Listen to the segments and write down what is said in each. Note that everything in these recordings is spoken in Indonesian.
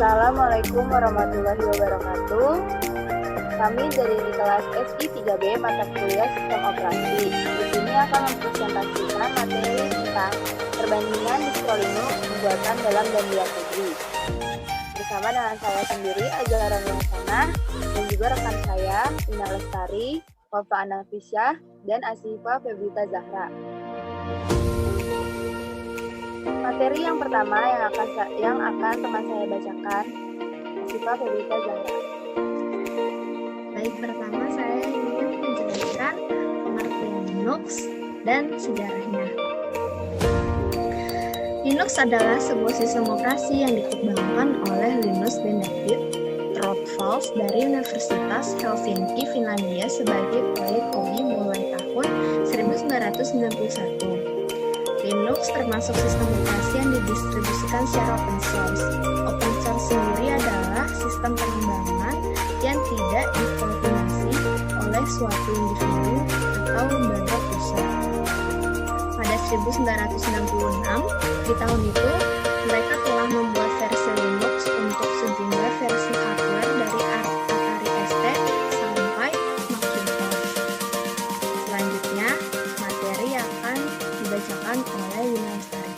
Assalamualaikum warahmatullahi wabarakatuh. Kami dari kelas SI 3B mata kuliah Sistem Operasi. Di sini akan mempresentasikan materi tentang perbandingan distro Linux pembuatan dalam dan luar negeri. Bersama dengan saya sendiri, Azahra Nurhasana, dan juga rekan saya, Ina Lestari, Wafa Anafisyah, dan Asifa Febrita Zahra. Materi yang pertama yang akan teman saya bacakan, Asifa Febrita Zahra. Baik, pertama saya ingin menjelaskan pengertian Linux dan sejarahnya. Linux adalah sebuah sistem operasi yang dikembangkan oleh Linus Benedict Torvalds dari Universitas Helsinki, Finlandia sebagai proyek hobi mulai tahun 1991. Linux termasuk sistem operasi yang didistribusikan secara open source. Open source sendiri adalah sistem pengembangan yang tidak dikoordinasi oleh suatu individu atau lembaga pusat. Pada 1996, di tahun itu, mereka telah membuat versi Linux untuk sejumlah versi hardware dari Atari ST sampai Macintosh. Selanjutnya, materi akan dibacakan oleh Ina Lestari.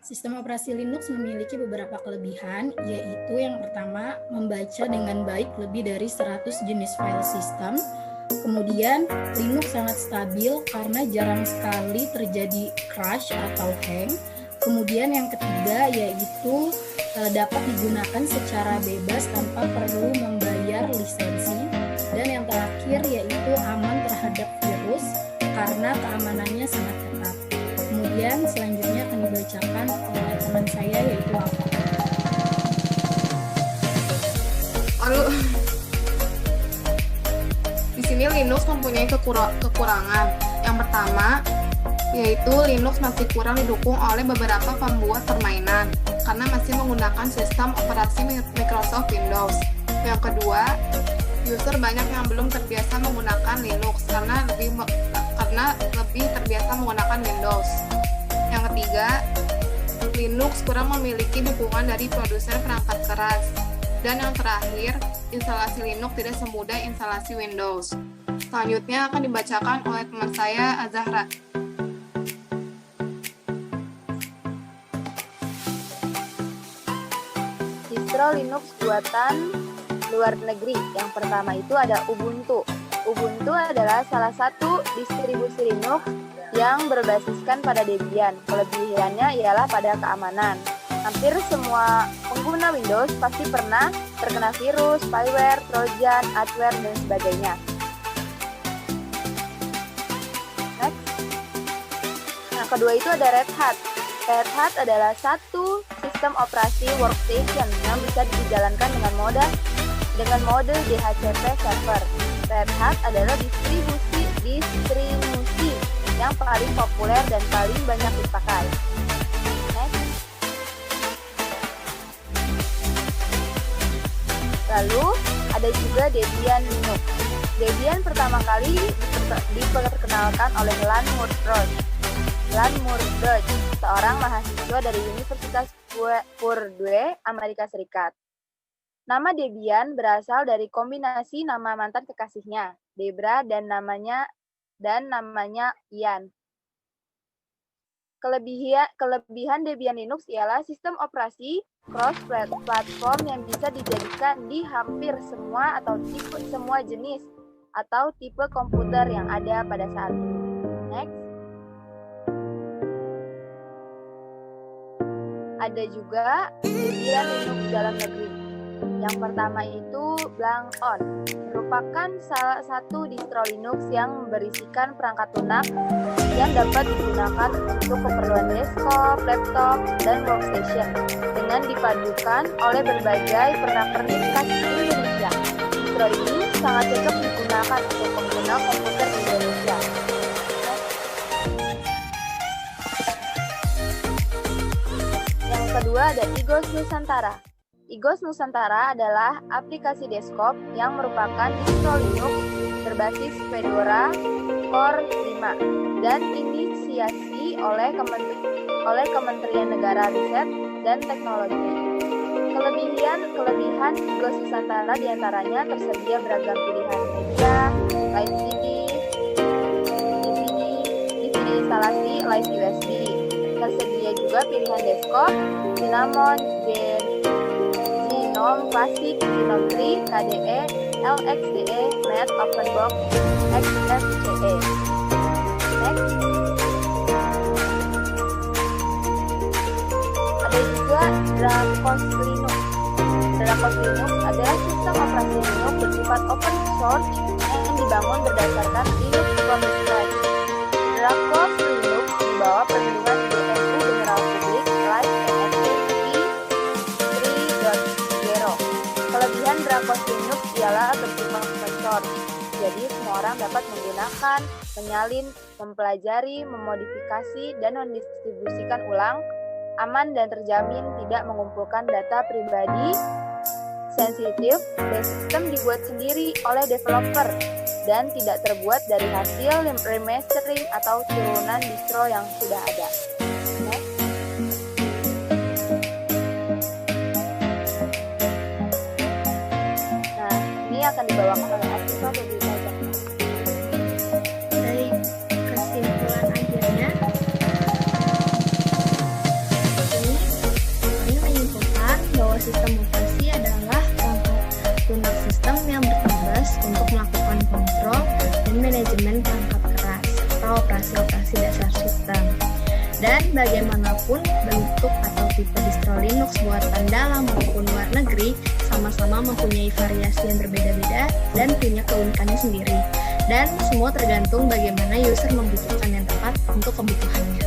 Sistem operasi Linux memiliki beberapa kelebihan, yaitu yang pertama, membaca dengan baik lebih dari 100 jenis file sistem. Kemudian, Linux sangat stabil karena jarang sekali terjadi crash atau hang. Kemudian yang ketiga yaitu dapat digunakan secara bebas tanpa perlu membayar lisensi. Dan yang terakhir yaitu aman terhadap virus karena keamanannya sangat ketat. Kemudian selanjutnya akan dibacakan oleh teman saya yaitu Wafa. Di sini Linux mempunyai kekurangan. Yang pertama, yaitu Linux masih kurang didukung oleh beberapa pembuat permainan karena masih menggunakan sistem operasi Microsoft Windows. Yang kedua, user banyak yang belum terbiasa menggunakan Linux karena lebih terbiasa menggunakan Windows. Yang ketiga, Linux kurang memiliki dukungan dari produsen perangkat keras. Dan yang terakhir, instalasi Linux tidak semudah instalasi Windows. Selanjutnya akan dibacakan oleh teman saya, Azahra. Distro Linux buatan luar negeri. Yang pertama itu ada Ubuntu. Ubuntu adalah salah satu distribusi Linux yang berbasiskan pada Debian. Kelebihannya ialah pada keamanan. Hampir semua pengguna Windows pasti pernah terkena virus, spyware, trojan, adware, dan sebagainya. Next. Yang kedua itu ada Red Hat. Red Hat adalah satu sistem operasi workstation yang bisa dijalankan dengan mode DHCP server. Red Hat adalah distribusi yang paling populer dan paling banyak dipakai. Lalu, ada juga Debian Linux. Debian pertama kali diperkenalkan oleh Ian Murdoch, seorang mahasiswa dari Universitas Purdue, Amerika Serikat. Nama Debian berasal dari kombinasi nama mantan kekasihnya, Debra, dan namanya Ian. Kelebihan Debian Linux ialah sistem operasi cross-platform yang bisa dijadikan di hampir semua atau semua jenis atau tipe komputer yang ada pada saat ini. Next. Ada juga Debian Linux dalam negeri. Yang pertama itu Blanc-On, merupakan salah satu distro Linux yang berisikan perangkat lunak yang dapat digunakan untuk keperluan desktop, laptop, dan workstation dengan dipadukan oleh berbagai pernak-pernik khas Indonesia. Distro ini sangat cocok digunakan untuk pengguna komputer Indonesia. Yang kedua ada IGOS Nusantara. IGOS Nusantara adalah aplikasi desktop yang merupakan distro Linux berbasis Fedora Core 5 dan inisiasi oleh Kementerian Negara Riset dan teknologi. Kelebihan Google Nusantara diantaranya tersedia beragam pilihan media, live CD, DVD instalasi live USB. Tersedia juga pilihan desktop, Cinnamon, Genome Classic, Genome 3, KDE, LXDE, Matte, OpenBox, XFCE. Next. Ada juga Dracos Linux. Dracos Linux adalah sistem operasi Linux bersifat open source yang dibangun berdasarkan Linux from scratch. Dracos Linux di bawah perlindungan GNU General Public Live NSA 3.0. Kelebihan Dracos Linux ialah bersifat open source. Jadi semua orang dapat menggunakan, menyalin, mempelajari, memodifikasi, dan mendistribusikan ulang, aman dan terjamin, tidak mengumpulkan data pribadi sensitif, dan sistem dibuat sendiri oleh developer dan tidak terbuat dari hasil remastering atau turunan distro yang sudah ada. Next. Nah, ini akan dibawakan oleh Asyifa Putri Saja. Dari kesimpulan akhirnya, ini menyimpulkan bahwa sistem operasi adalah perangkat lunak sistem yang bertugas untuk melakukan kontrol dan manajemen perangkat keras atau operasi-operasi dasar sistem. Dan bagaimanapun bentuk atau tipe distro Linux buatan dalam maupun luar negeri sama-sama mempunyai variasi yang berbeda-beda dan punya keunikannya sendiri. Dan semua tergantung bagaimana user membutuhkan yang tepat untuk kebutuhannya.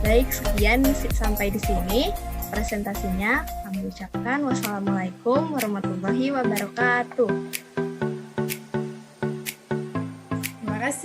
Baik, sekian sampai di sini presentasinya. Kami ucapkan wassalamualaikum warahmatullahi wabarakatuh. Terima kasih.